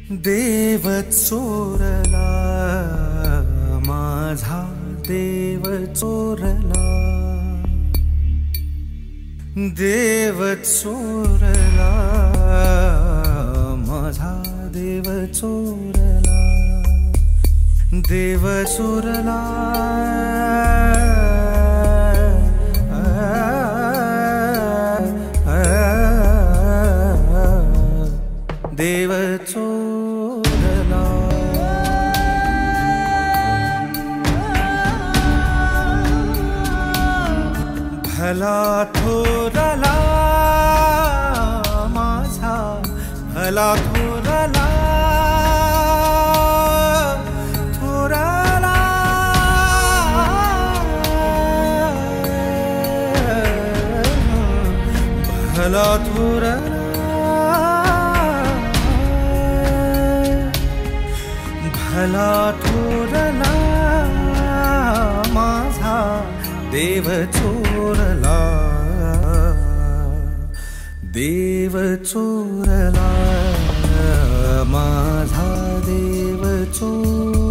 देव चोरला माझा देव चोरला, देव चोरला माझा देव चोरला, देव चोरला देव चोरला। भला थोरला माझा भला थोरला, थोरला भला थोरला, भला थोरला माझा देव चोरला, देव चोरला माझा देव चोरला।